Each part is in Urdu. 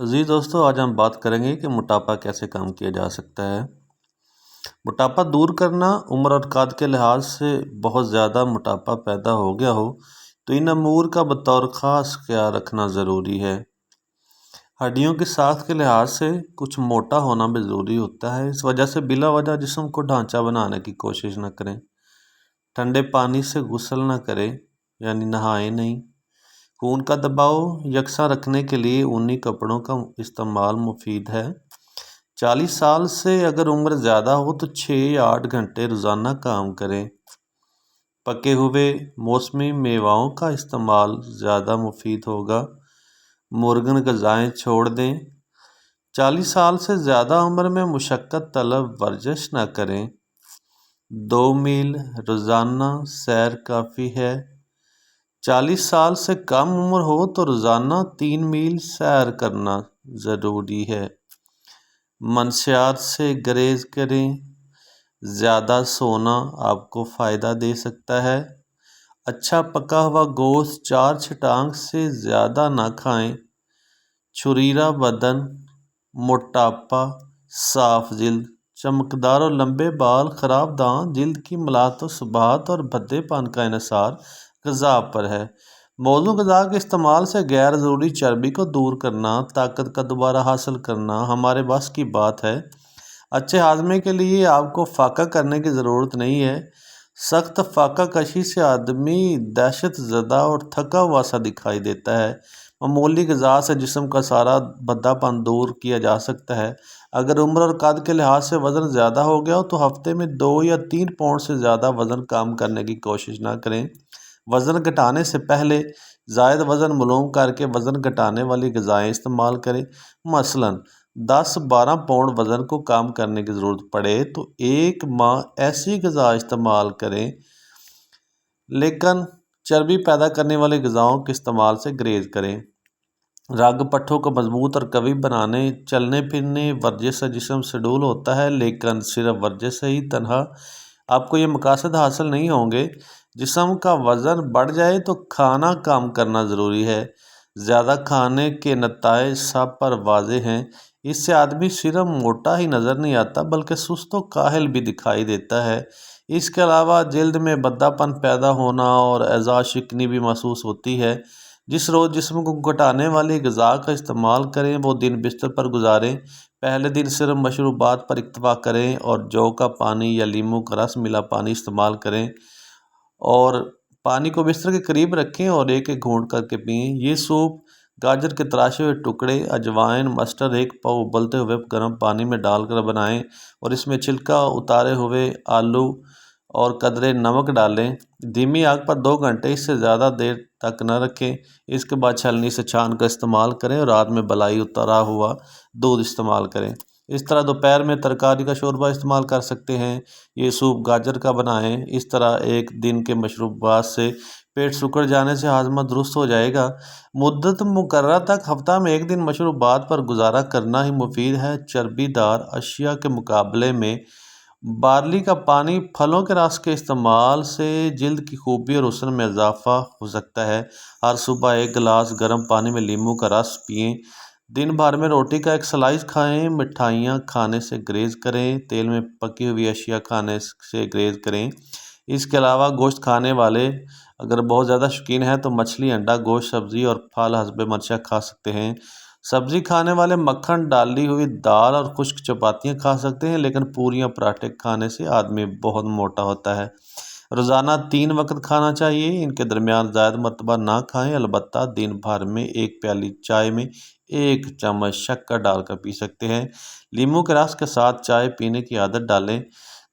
عزیز دوستو، آج ہم بات کریں گے کہ موٹاپا کیسے کم کیا جا سکتا ہے۔ موٹاپا دور کرنا، عمر اور قد کے لحاظ سے بہت زیادہ موٹاپا پیدا ہو گیا ہو تو ان امور کا بطور خاص خیال رکھنا ضروری ہے۔ ہڈیوں کی ساخت کے لحاظ سے کچھ موٹا ہونا بھی ضروری ہوتا ہے، اس وجہ سے بلا وجہ جسم کو ڈھانچہ بنانے کی کوشش نہ کریں۔ ٹھنڈے پانی سے غسل نہ کریں، یعنی نہائیں نہیں۔ خون کا دباؤ یکساں رکھنے کے لیے اونی کپڑوں کا استعمال مفید ہے۔ 40 سال سے اگر عمر زیادہ ہو تو 6 یا 8 گھنٹے روزانہ کام کریں۔ پکے ہوئے موسمی میووں کا استعمال زیادہ مفید ہوگا۔ مرغن غذائیں چھوڑ دیں۔ 40 سال سے زیادہ عمر میں مشقت طلب ورزش نہ کریں۔ 2 میل روزانہ سیر کافی ہے۔ 40 سال سے کم عمر ہو تو روزانہ 3 میل سیر کرنا ضروری ہے۔ منشیات سے گریز کریں۔ زیادہ سونا آپ کو فائدہ دے سکتا ہے۔ اچھا پکا ہوا گوشت 4 چھٹانک سے زیادہ نہ کھائیں۔ چھریرا بدن، موٹاپا، صاف جلد، چمکدار اور لمبے بال، خراب دانت، جلد کی ملاحت و صباحت اور بھدے پن کا انحصار غذا پر ہے۔ موزوں غذا کے استعمال سے غیر ضروری چربی کو دور کرنا، طاقت کا دوبارہ حاصل کرنا ہمارے بس کی بات ہے۔ اچھے ہاضمے کے لیے آپ کو فاقہ کرنے کی ضرورت نہیں ہے۔ سخت فاقہ کشی سے آدمی دہشت زدہ اور تھکا ہوا سا دکھائی دیتا ہے۔ معمولی غذا سے جسم کا سارا بھدا پن دور کیا جا سکتا ہے۔ اگر عمر اور قد کے لحاظ سے وزن زیادہ ہو گیا ہو تو ہفتے میں 2 یا 3 پاؤنڈ سے زیادہ وزن کم کرنے کی کوشش نہ کریں۔ وزن گھٹانے سے پہلے زائد وزن معلوم کر کے وزن گھٹانے والی غذائیں استعمال کریں۔ مثلاً 10-12 پاؤنڈ وزن کو کم کرنے کی ضرورت پڑے تو 1 ماہ ایسی غذا استعمال کریں، لیکن چربی پیدا کرنے والی غذاؤں کے استعمال سے گریز کریں۔ رگ پٹھوں کو مضبوط اور قوی بنانے، چلنے پھرنے، ورزش سے جسم سڈول ہوتا ہے، لیکن صرف ورزش سے ہی تنہا آپ کو یہ مقاصد حاصل نہیں ہوں گے۔ جسم کا وزن بڑھ جائے تو کھانا کم کرنا ضروری ہے۔ زیادہ کھانے کے نتائج سب پر واضح ہیں۔ اس سے آدمی صرف موٹا ہی نظر نہیں آتا بلکہ سست و کاہل بھی دکھائی دیتا ہے۔ اس کے علاوہ جلد میں بھدا پن پیدا ہونا اور اعضاء شکنی بھی محسوس ہوتی ہے۔ جس روز جسم کو گھٹانے والی غذا کا استعمال کریں وہ دن بستر پر گزاریں۔ پہلے دن صرف مشروبات پر اکتفا کریں اور جو کا پانی یا لیموں کا رس ملا پانی استعمال کریں، اور پانی کو بستر کے قریب رکھیں اور ایک ایک گھونٹ کر کے پئیں۔ یہ سوپ گاجر کے تراشے ہوئے ٹکڑے، اجوائن، مسٹرڈ 1 پاؤ ابلتے ہوئے گرم پانی میں ڈال کر بنائیں اور اس میں چھلکا اتارے ہوئے آلو اور قدرے نمک ڈالیں۔ دھیمی آگ پر 2 گھنٹے اس سے زیادہ دیر تک نہ رکھیں۔ اس کے بعد چھلنی سے چھان کر استعمال کریں اور رات میں بلائی اتارا ہوا دودھ استعمال کریں۔ اس طرح دوپہر میں ترکاری کا شوربہ استعمال کر سکتے ہیں۔ یہ سوپ گاجر کا بنائیں۔ اس طرح ایک دن کے مشروبات سے پیٹ سکڑ جانے سے ہاضمہ درست ہو جائے گا۔ مدت مقررہ تک ہفتہ میں 1 دن مشروبات پر گزارا کرنا ہی مفید ہے۔ چربی دار اشیاء کے مقابلے میں بارلی کا پانی، پھلوں کے رس کے استعمال سے جلد کی خوبی اور حسن میں اضافہ ہو سکتا ہے۔ ہر صبح 1 گلاس گرم پانی میں لیموں کا رس پئیں۔ دن بھر میں روٹی کا 1 سلائس کھائیں۔ مٹھائیاں کھانے سے گریز کریں۔ تیل میں پکی ہوئی اشیاء کھانے سے گریز کریں۔ اس کے علاوہ گوشت کھانے والے اگر بہت زیادہ شوقین ہیں تو مچھلی، انڈا، گوشت، سبزی اور پھل حسب منشا کھا سکتے ہیں۔ سبزی کھانے والے مکھن، ڈالی ہوئی دال اور خشک چپاتیاں کھا سکتے ہیں، لیکن پوریاں پراٹھے کھانے سے آدمی بہت موٹا ہوتا ہے۔ روزانہ 3 وقت کھانا چاہیے۔ ان کے درمیان زائد مرتبہ نہ کھائیں۔ البتہ دن بھر میں 1 پیالی چائے میں 1 چمچ شکر ڈال کر پی سکتے ہیں۔ لیموں کے رس کے ساتھ چائے پینے کی عادت ڈالیں۔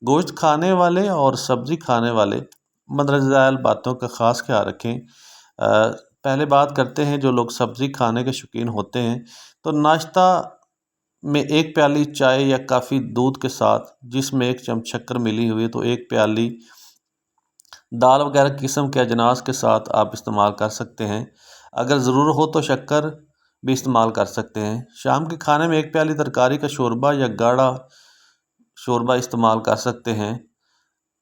گوشت کھانے والے اور سبزی کھانے والے مندرجہ ذیل باتوں کا خاص خیال رکھیں۔ پہلے بات کرتے ہیں جو لوگ سبزی کھانے کے شوقین ہوتے ہیں تو ناشتہ میں 1 پیالی چائے یا کافی دودھ کے ساتھ، جس میں 1 چمچ شکر ملی ہوئی تو 1 پیالی دال وغیرہ قسم کے اجناس کے ساتھ آپ استعمال کر سکتے ہیں۔ اگر ضرور ہو تو شکر بھی استعمال کر سکتے ہیں۔ شام کے کھانے میں 1 پیالی ترکاری کا شوربہ یا گاڑھا شوربہ استعمال کر سکتے ہیں۔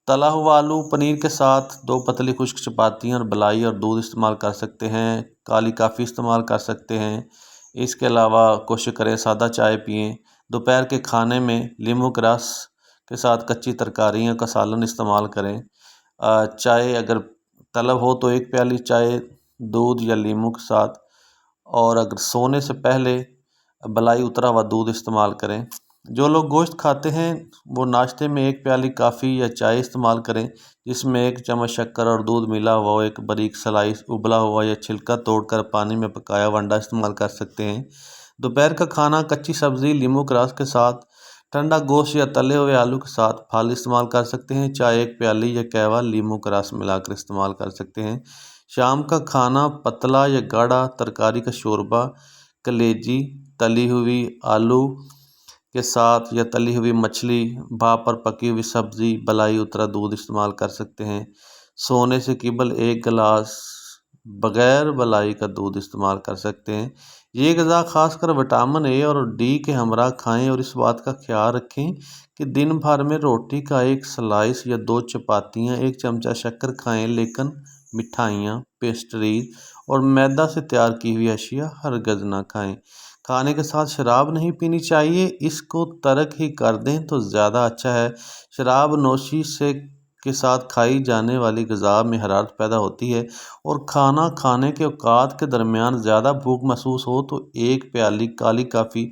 تلا ہوا آلو پنیر کے ساتھ 2 پتلی خشک چپاتیاں اور بلائی اور دودھ استعمال کر سکتے ہیں۔ کالی کافی استعمال کر سکتے ہیں۔ اس کے علاوہ کوشش کریں سادہ چائے پئیں۔ دوپہر کے کھانے میں لیموں کے رس کے ساتھ کچی ترکاریاں کا سالن استعمال کریں۔ چائے اگر طلب ہو تو 1 پیالی چائے دودھ یا لیموں کے ساتھ، اور اگر سونے سے پہلے بلائی اترا ہوا دودھ استعمال کریں۔ جو لوگ گوشت کھاتے ہیں وہ ناشتے میں 1 پیالی کافی یا چائے استعمال کریں، جس میں 1 چمچ شکر اور دودھ ملا ہوا ہو۔ ایک باریک سلائس ابلا ہوا یا چھلکا توڑ کر پانی میں پکایا ہوا انڈا استعمال کر سکتے ہیں۔ دوپہر کا کھانا کچی سبزی لیموں کے رس کے ساتھ، ٹھنڈا گوشت یا تلے ہوئے آلو کے ساتھ پھل استعمال کر سکتے ہیں۔ چائے 1 پیالی یا قہوہ لیموں کا رس ملا کر استعمال کر سکتے ہیں۔ شام کا کھانا پتلا یا گاڑھا ترکاری کا شوربہ، کلیجی، تلی ہوئی آلو کے ساتھ یا تلی ہوئی مچھلی، بھاپ پر پکی ہوئی سبزی، بلائی اترا دودھ استعمال کر سکتے ہیں۔ سونے سے قبل 1 گلاس بغیر بلائی کا دودھ استعمال کر سکتے ہیں۔ یہ غذا خاص کر وٹامن اے اور ڈی کے ہمراہ کھائیں، اور اس بات کا خیال رکھیں کہ دن بھر میں روٹی کا 1 سلائس یا 2 چپاتیاں، 1 چمچہ شکر کھائیں، لیکن مٹھائیاں، پیسٹریز اور میدا سے تیار کی ہوئی اشیاء ہرگز نہ کھائیں۔ کھانے کے ساتھ شراب نہیں پینی چاہیے، اس کو ترک ہی کر دیں تو زیادہ اچھا ہے۔ شراب نوشی کے ساتھ کھائی جانے والی غذا میں حرارت پیدا ہوتی ہے، اور کھانا کھانے کے اوقات کے درمیان زیادہ بھوک محسوس ہو تو 1 پیالی کالی کافی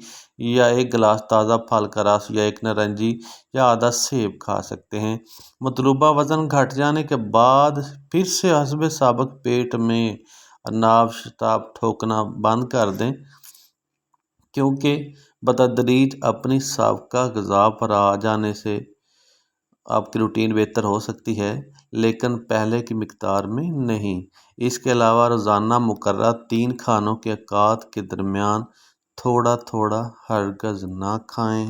یا 1 گلاس تازہ پھل کا رس یا 1 نارنجی یا آدھا سیب کھا سکتے ہیں۔ مطلوبہ وزن گھٹ جانے کے بعد پھر سے حسب سابق پیٹ میں عناب شتاب ٹھوکنا بند کر دیں، کیونکہ بتدریج اپنی سابقہ غذا پر آ جانے سے آپ کی روٹین بہتر ہو سکتی ہے، لیکن پہلے کی مقدار میں نہیں۔ اس کے علاوہ روزانہ مقررہ 3 کھانوں کے اوقات کے درمیان تھوڑا تھوڑا ہرگز نہ کھائیں۔